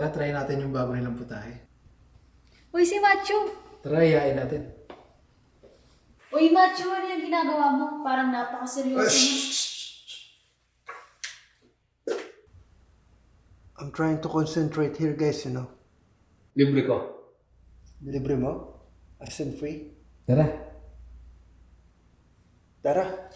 Tara, try natin yung bago nilang putahe. Uy, si Macho! Tara, iyain natin. Uy, Macho, ano yung ginagawa mo? Parang napakaseryoso mo. I'm trying to concentrate here, guys, you know. Libre ko. Libre mo? As in free? Tara. Tara.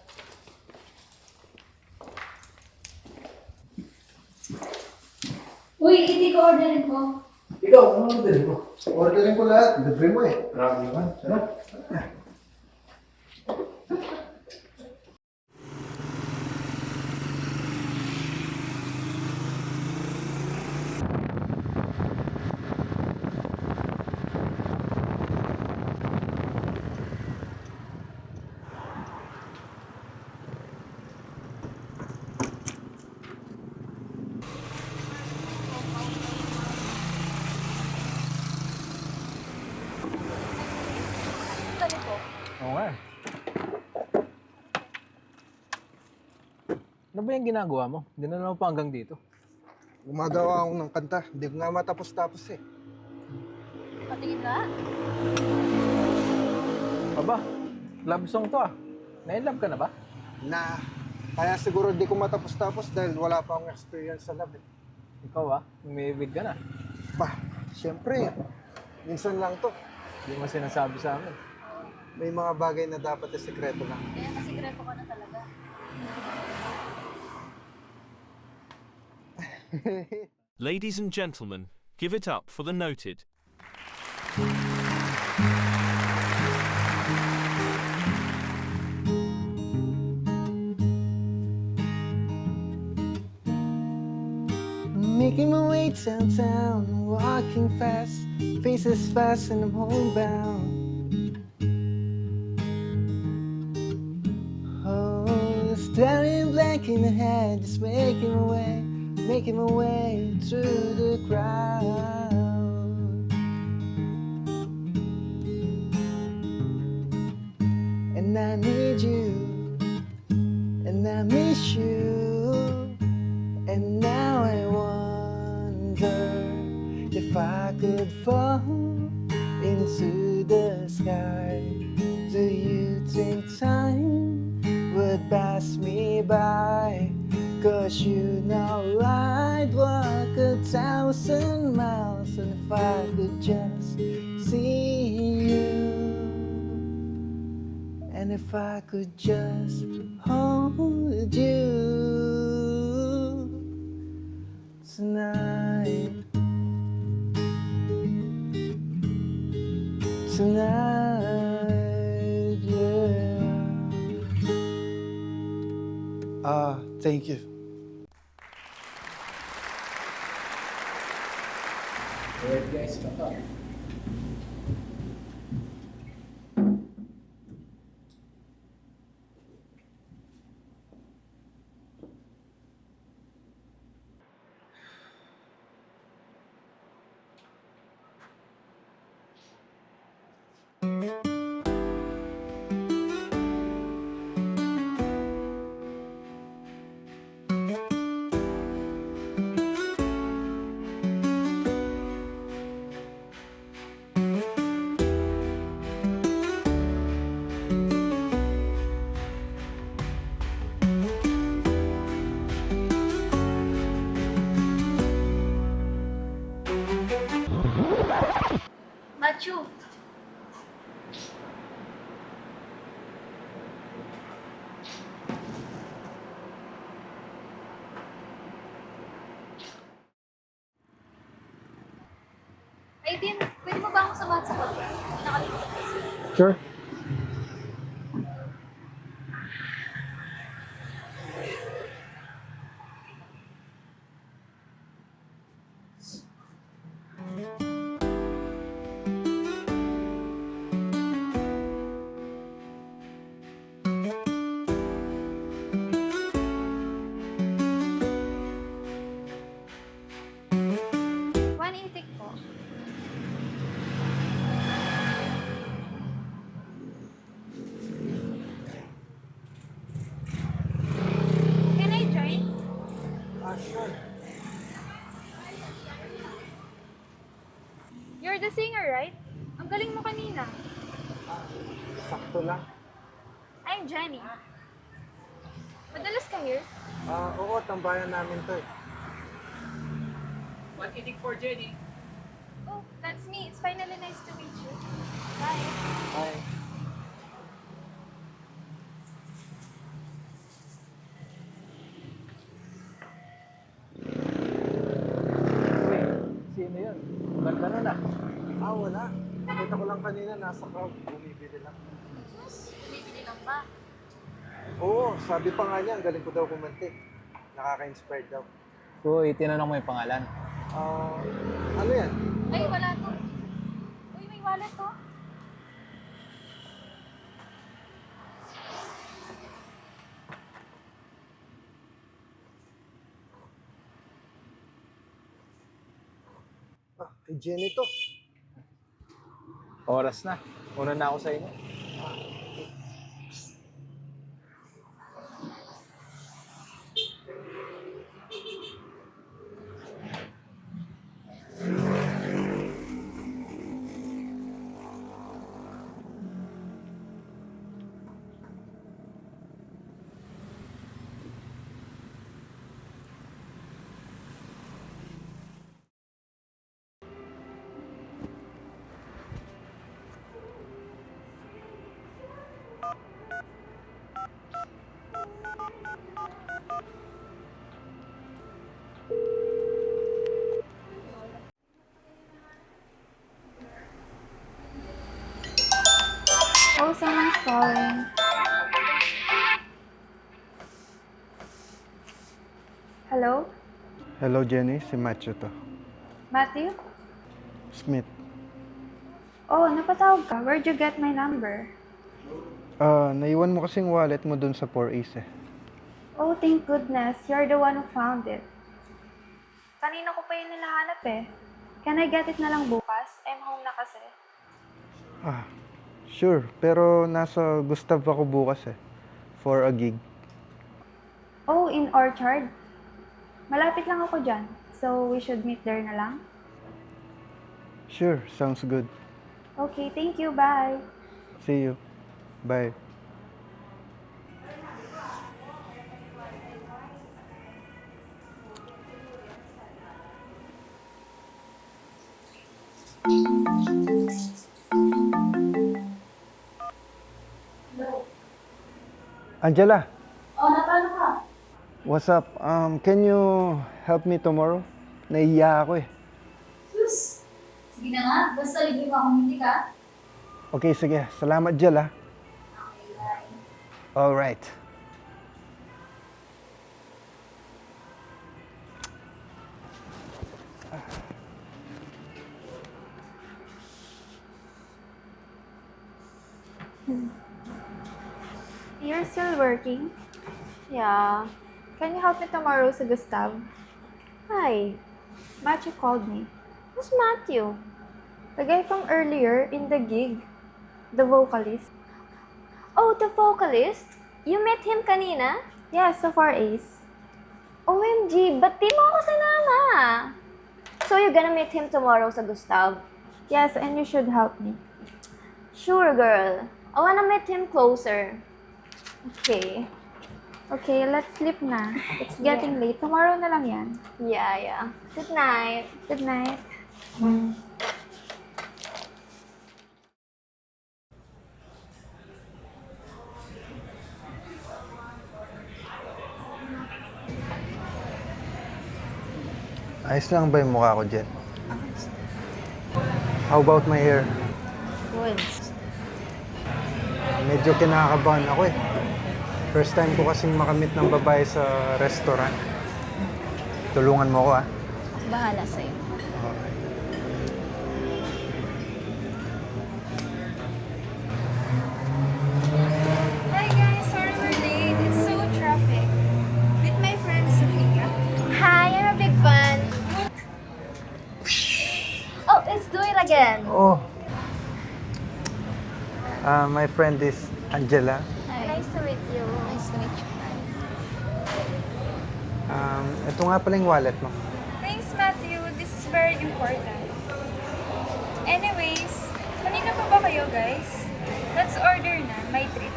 Uy, hindi ko orderin ko. Ikaw, ano orderin mo? Orderin ko lahat. Libre mo eh. Grabe naman. Tara. Oo nga. Ano ba yung ginagawa mo? Dinala mo pa hanggang dito. Gumagawa ako ng kanta. Hindi ko nga matapos-tapos eh. Patingin nga. Aba, love song to ah. Na-in-love ka na ba? Na, kaya siguro hindi ko matapos-tapos dahil wala pa akong experience sa love eh. Ikaw ah, umiibig ka na. Bah, syempre, minsan lang to. Hindi mo sinasabi sa amin. May mga bagay na dapat na sekreto lang. Kaya kasikreto ka na talaga. Ladies and gentlemen, give it up for the noted. Making my way downtown, walking fast, faces fast and I'm homebound. Oh, staring blank in the head, just making my way through the crowd. And I need you, and I miss you, and now I wonder if I could fall into the sky. Do you think time would pass me by? 'Cause you know I'd walk 1,000 miles, and if I could just see you, and if I could just hold you tonight, yeah. Thank you. Alright guys, baka. Macho! Ay, Din, pwede mo ba akong samahan sa kotse? Nakalimutan kasi. Sure. sakto lang. I'm Jenny. Madalas ka here? Oo, tambayan namin to eh. One eating for Jenny. Oh, that's me. It's finally nice to meet you. Bye. Hi. Uy, sino yun? Ganda nun ah. Wala. Nakita ko lang kanina, nasa crowd. Bumibili lang. Sus, bumibili lang ba? Oo, sabi pa nga niya, ang galing ko daw kumante. Nakaka-inspired daw. Uy, tinanong mo yung pangalan. Ano yan? Ay, wala to. Uy, may wallet to. Kay Jenny to. Oras na. Una na ako sa inyo. Oh, someone's calling. Hello? Hello Jenny, si Matthew to. Matthew? Smith. Oh, napatawag ka. Where'd you get my number? Naiwan mo kasing wallet mo dun sa 4A's eh. Oh, thank goodness. You're the one who found it. Kanina ko pa yun nilahanap eh. Can I get it na lang bukas? I'm home na kasi. Sure, pero nasa Gustav ako bukas eh. For a gig. Oh, in Orchard? Malapit lang ako dyan. So, we should meet there na lang? Sure, sounds good. Okay, thank you. Bye. See you. Bye. Angela, Oh, napano ka? what's up? Can you help me tomorrow? Nahiya ako eh. Sus! Sige na nga, basta libre mo akong hindi ka. Okay, sige. Salamat, Jel, ah. Okay, bye. Alright. You're still working? Yeah. Can you help me tomorrow sa Gustav? Hi. Matthew called me. Who's Matthew? The guy from earlier in the gig. The vocalist. Oh, the vocalist? You met him kanina? Yeah, so far Ace. OMG, ba't di mo ako sinama? So you're gonna meet him tomorrow sa Gustav? Yes, and you should help me. Sure, girl. I wanna meet him closer. Okay. Okay, let's sleep na. It's getting late. Tomorrow na lang yan. Yeah. Good night. Good night. Ayos lang ba yung mukha ko, Jen? How about my hair? Good. Medyo kinakabahan ako eh. First time ko kasing makamit ng babae sa restaurant. Tulungan mo ko ah. Bahala sa'yo. Hi guys, sorry we're late. It's so traffic. With my friend Sophia. Hi, I'm a big fan. Oh, let's do it again. Oh. My friend is Angela. Nice to meet you. Nice to meet you. Ito nga pala yung wallet mo. Thanks, Matthew. This is very important. Anyways, kanina pa ba kayo, guys? Let's order na. My treat.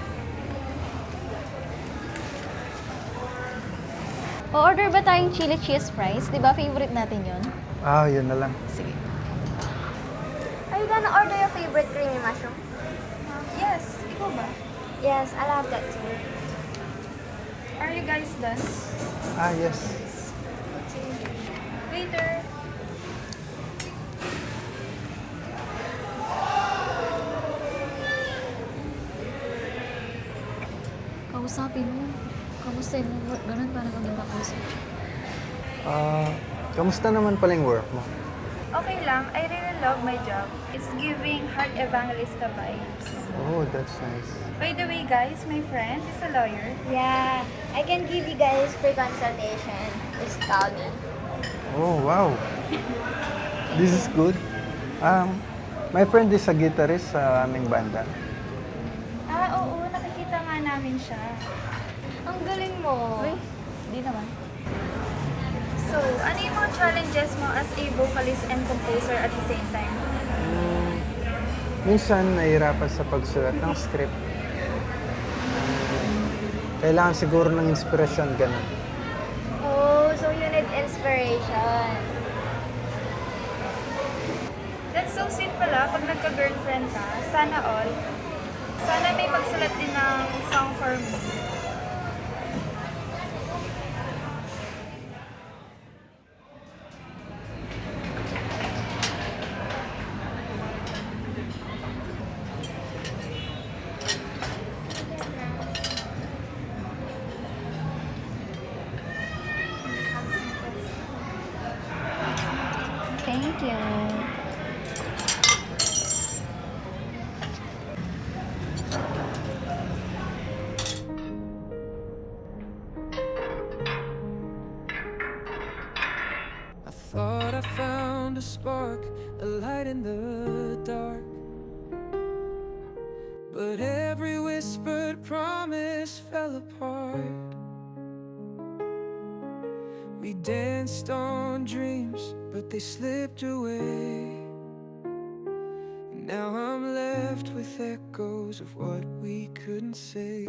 O-order ba tayong chili cheese fries? Di ba favorite natin yon? Ah, yun na lang. Sige. Are you gonna order your favorite creamy mushroom? Yes. Ikaw ba? Yes, I'll have that too. Are you guys done? Ah, yes. Waiter. Kausapin mo. Kamusta yung work? Ganun, paano kang nagkakausap? Kamusta naman pala yung work mo? Okay lang. I really love my job. It's giving heart evangelista vibes. Oh, that's nice. By the way, guys, my friend is a lawyer. Yeah, I can give you guys free consultation. Just call me. Oh, wow. This is good. My friend is a guitarist sa aming banda. Ah, oo. Nakikita nga namin siya. Ang galing mo. Uy, di naman. So, ano yung mga challenges mo as a vocalist and composer at the same time? Minsan, nahihirapan sa pagsulat ng script. Kailangan siguro ng inspirasyon, ganun. Oh, so you need inspiration. That's so sweet pala pag nagka-girlfriend ka. Sana all. Sana may pagsulat din ng song for me. Thank you. I thought I found a spark, a light in the dark. But every whispered promise fell apart. We danced on dreams, but they slipped away. Now I'm left with echoes of what we couldn't say.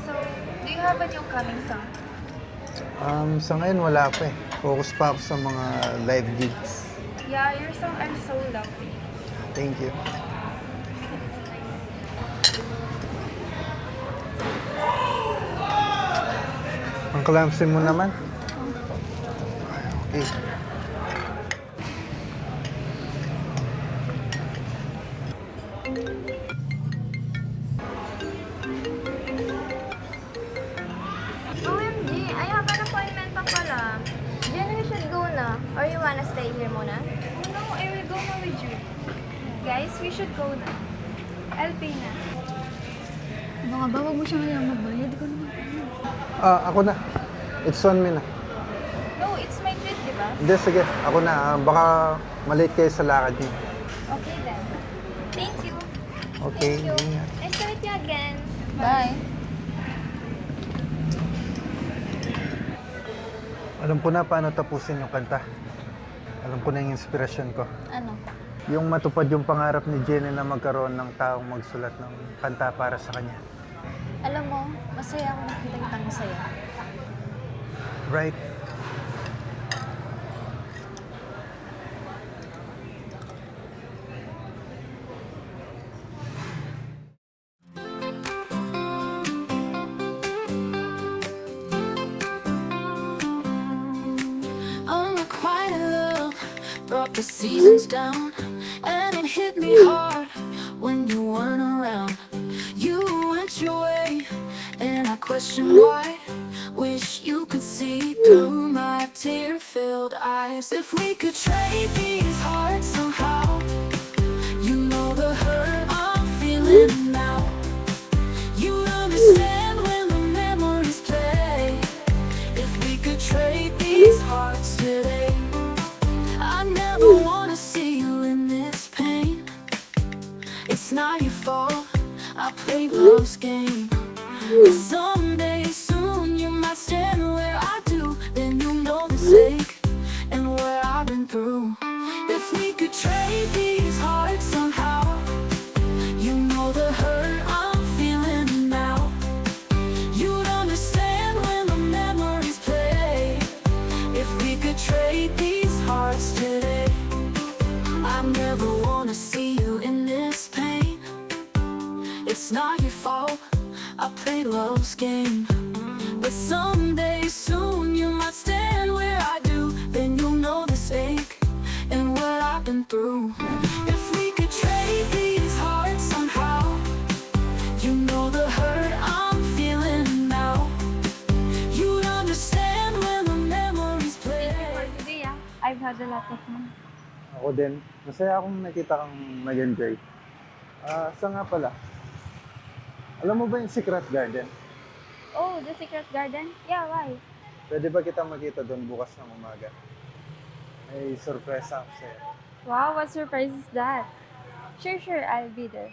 So, do you have a new coming song? Sa ngayon, wala pa eh. Focus pa ako sa mga live gigs. Yeah, your song are so lovely. Thank you. Ang clumsy mo naman. Okay. OMG, I have an appointment pa pala. Jen, we should go na. Or you wanna stay here muna? Oh no, I will go na with you. Guys, we should go na. I'll pay na. Baka ba, wag mo siya ngayon magbayad? Ikaw naman. Ako na. It's on me na. No, it's my treat, di ba? Hindi, sige. Ako na. Baka malate kayo sa lakad niyo. Okay then. Thank you. Okay, Thank you. ingat. Nice to meet you again. Bye. Alam ko na paano tapusin yung kanta. Alam ko na yung inspirasyon ko. Ano? Yung matupad yung pangarap ni Jenny na magkaroon ng taong magsulat ng kanta para sa kanya. Alam mo, masaya ako nakita kitang masaya. Right? Unrequited love brought the seasons down, and it hit me hard when you weren't around. You went your way, and I questioned why. Wish you could see through my tear-filled eyes. If we could trade these hearts somehow, you know the hurt I'm feeling now. You understand when the memories play. If we could trade these hearts today, I never wanna see you in this pain. It's not your fault, I played love's game. But someday soon you might stand where I do, then you know this ache and what I've been through. If we could trade these see you in this pain. It's not your fault, I play love's game. But someday soon you might stand where I do. Then you'll know this ache and what I've been through. If we could trade these hearts somehow, you know the hurt I'm feeling now. You'd understand when the memories play. Today, I've had a lot of fun. Ako din. Masaya akong nakita kang nag-enjoy. Saan nga pala? Alam mo ba yung Secret Garden? Oh, the Secret Garden? Yeah, why? Pwede ba kita makita doon bukas ng umaga? May surpresa ako sa'yo. Wow, what surprise is that? Sure, I'll be there.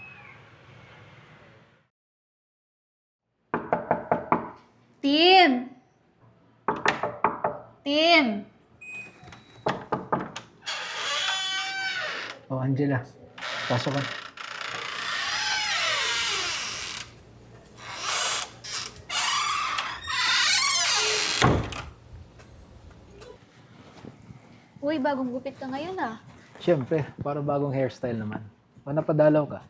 Tim! Tim! Oh, Angela. Pasok ka. Uy, bagong gupit ka ngayon ah. Siyempre, para bagong hairstyle naman. O napadalaw ka?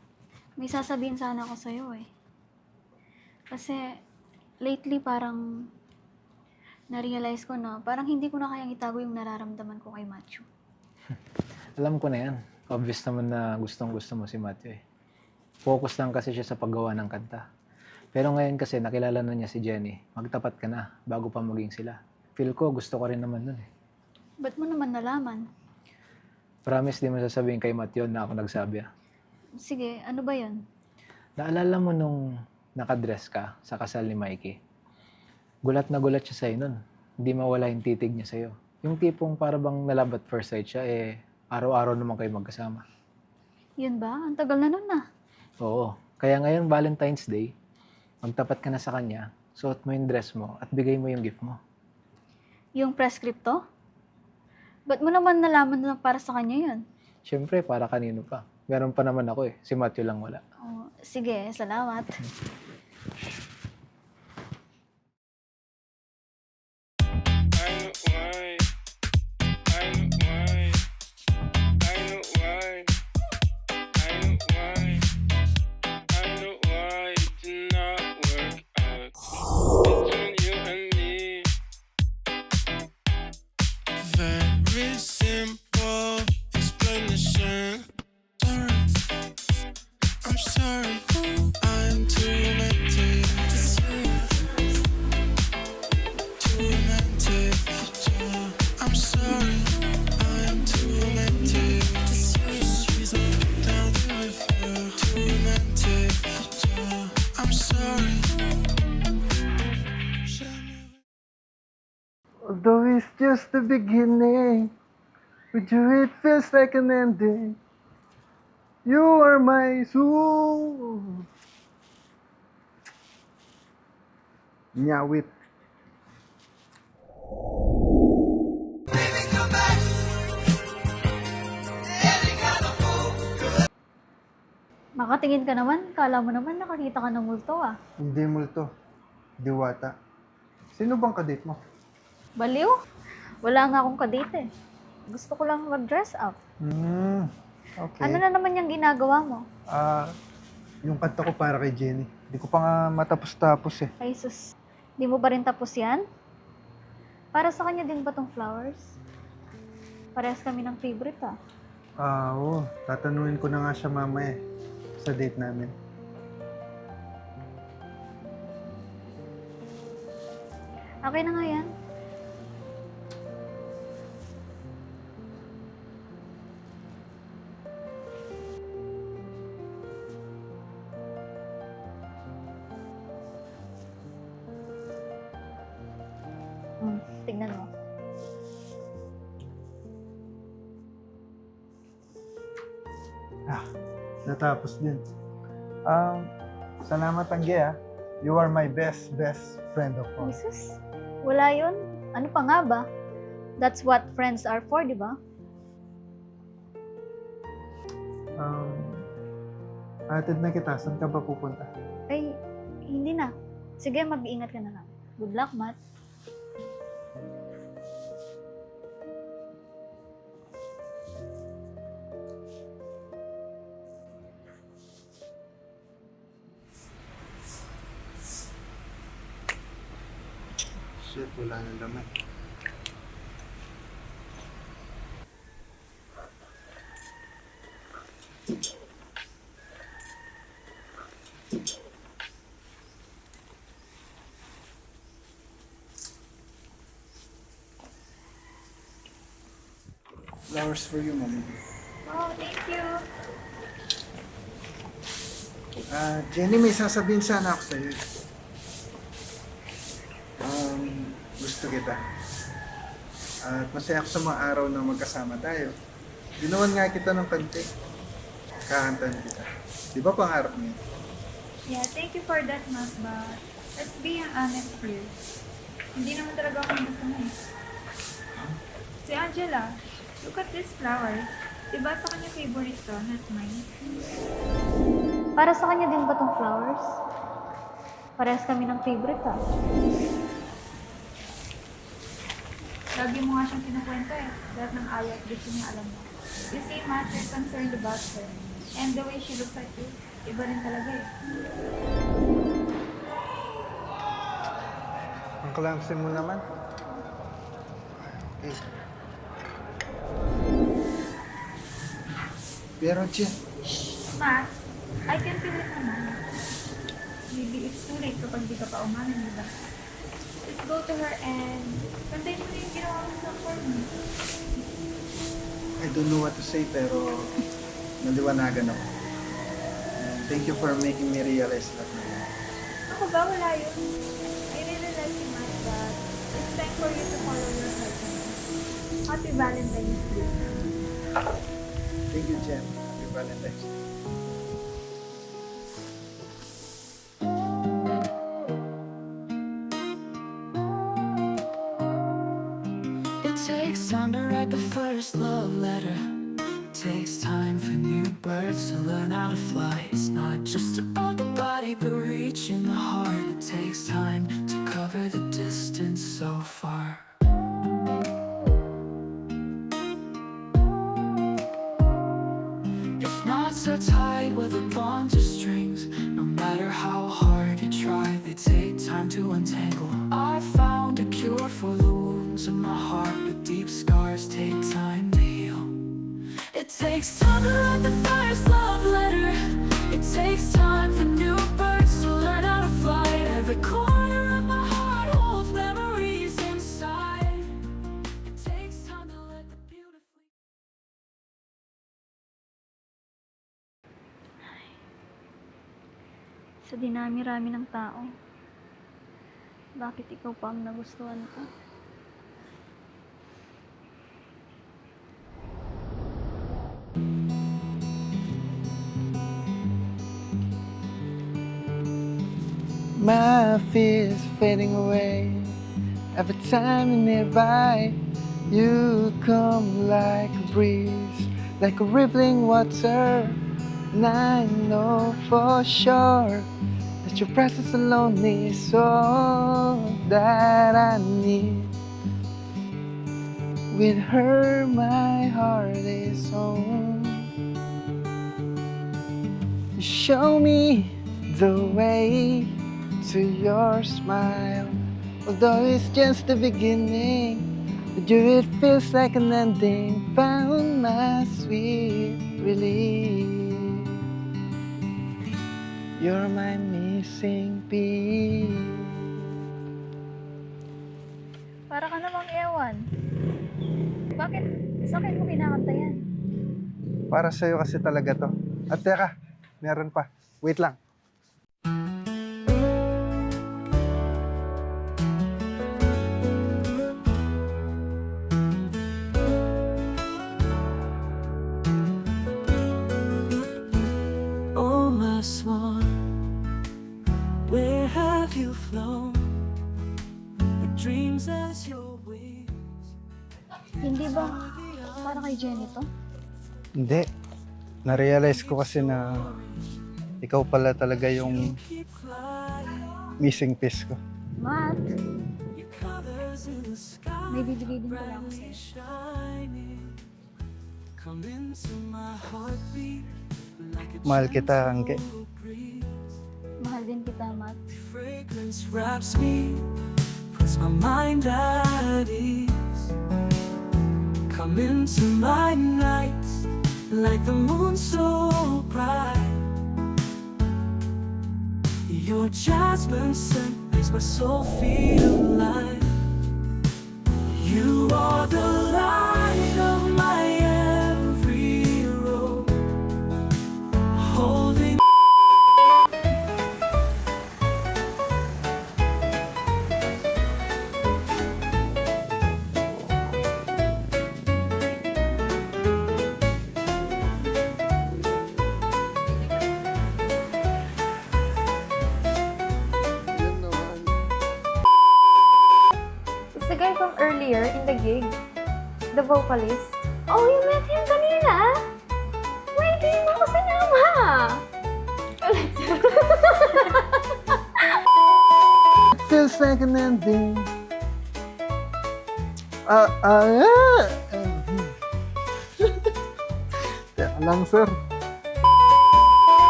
May sasabihin sana ako sa'yo eh. Kasi lately parang na-realize ko na parang hindi ko na kayang itago yung nararamdaman ko kay Matthew. Alam ko na yan. Obvious naman na gustong-gusto mo si Matthew eh. Focus lang kasi siya sa paggawa ng kanta. Pero ngayon kasi nakilala na niya si Jenny. Magtapat ka na bago pa maging sila. Feel ko gusto ko rin naman nun eh. Ba't mo naman nalaman? Promise di mo sasabihin kay Matthew na ako nagsabi ah. Sige, ano ba yun? Naalala mo nung nakadress ka sa kasal ni Mikey? Gulat na gulat siya sa'yo nun. Hindi mawala yung titig niya sa'yo. Yung tipong para bang nalabat first sight siya, eh araw-araw naman kayo magkasama. Yun ba? Ang tagal na nun na. Oo. Kaya ngayon Valentine's Day, magtapat ka na sa kanya, suot mo yung dress mo at bigay mo yung gift mo. Yung prescripto? Ba't mo naman nalaman na para sa kanya yun? Siyempre, para kanino pa. Meron pa naman ako eh. Si Matthew lang wala. Oh, sige, salamat. Very simple explanation. I'm sorry, I'm too romantic. Too romantic. I'm sorry, I'm too romantic. She's up down the river. Too romantic. I'm sorry. Although it's just the beginning, with you it feels like an ending. You are my soul. Nyawit. Makatingin ka naman. Kala mo naman nakakita ka ng multo ah. Hindi multo. Diwata. Sino bang kadate mo? Baliw? Wala nga akong kadate eh. Gusto ko lang mag-dress up. Okay. Ano na naman yung ginagawa mo? Yung kanta ko para kay Jenny. Hindi ko pa nga matapos-tapos eh. Ay sus, di mo ba rin tapos yan? Para sa kanya din ba tong flowers? Parehas kami ng favorite ah. Oo. Tatanungin ko na nga siya mamaya sa date namin. Okay na nga yan. Tignan mo. Natapos din. Salamat Angge ah. You are my best friend of all. Jesus, wala yun. Ano pa nga ba? That's what friends are for, di ba? Atid na kita. Saan ka ba pupunta? Ay, hindi na. Sige, mag-iingat ka na lang. Good luck, Matt. Shit, wala nang laman. Flowers for you, Mommy. Oh, thank you. Jenny, may sasabihin sana ako sa'yo. Gusto kita. At masaya ako sa mga araw na magkasama tayo. Ginawan nga kita ng kante. Kakantahan kita. Di ba pangarap mo yun? Yeah, thank you for that, Mas, but let's be honest here. Hindi naman talaga ako gusto mo eh. Si Angela, look at these flowers. Diba sa kanya favorite to, not mine? Para sa kanya din ba tong flowers? Parehas kami ng favorite ah. Lagi mo nga siyang kinukwento eh. Lahat ng ayat, gusto niya alam mo. You see, Matt, you're concerned about her. And the way she looks at you, iba rin talaga eh. Ang clumsy mo naman. Okay. Pero Jen, Matt, I can feel it naman. Maybe it's too late kapag di ka pa umamin, di ba? Just go to her and kantayin mo na yung ginawa mo sa for me. I don't know what to say pero naliwanagan ako. And thank you for making me realize that. Ako ba? Wala yun. I really like you, Matt, but it's time for you to follow your heart. Happy Valentine's Day. Thank you, Jen. Happy Valentine's Day. It takes time to write the first love letter. Takes time for new birds to learn how to fly. It's not just about the body, but reaching the heart. It takes time to cover the distance so far. If knots are tied, whether bonds or strings, no matter how hard you try, they take time to untangle. I found a cure for the wounds in my heart, but deep scars take time to heal. It takes time to write the first love letter. It takes time for new birds to learn how to fly. Every corner of my heart holds memories inside. It takes time to let the beautiful. Sa dinami-rami ng tao, bakit ikaw pa ang nagustuhan ko? My fears fading away. Every time you're nearby, you come like a breeze, like a rippling water. And I know for sure that your presence alone is all that I need. With her, my heart is home. You show me the way to your smile. Although it's just the beginning, with you it feels like an ending. Found my sweet relief. You're my missing piece. Para ka namang ewan. Bakit sa akin mo kinakanta yan? Para sa'yo kasi talaga to. At teka, meron pa. Wait lang. Oh, my swan, where have you flown? With dreams as your wings. Hindi ba para kay Jenny to? Hindi. Na-realize ko kasi na ikaw pala talaga yung Keep flying, missing piece ko. Matt, your colors in the sky. may bibigay din pala ako sa'yo. Shining, come into my heartbeat like a Mahal kita, Angge. gentle breeze. Mahal din kita, Matt. Fragrance wraps me, puts puts my mind at ease. Come into my nights like the moon so bright. Your jasmine scent makes my soul feel alive. You are the light of my every road, holding. Yun naman. It's the guy from earlier in the gig. The vocalist. Oh, you met him kanina? Wait, hindi mo ako sinama. Feels like an ending. Teka lang, sir.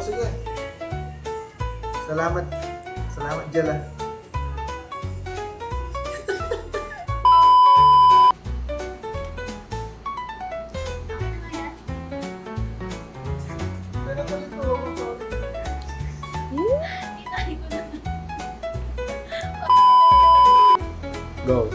Sige. Salamat. Salamat, Jella. Go.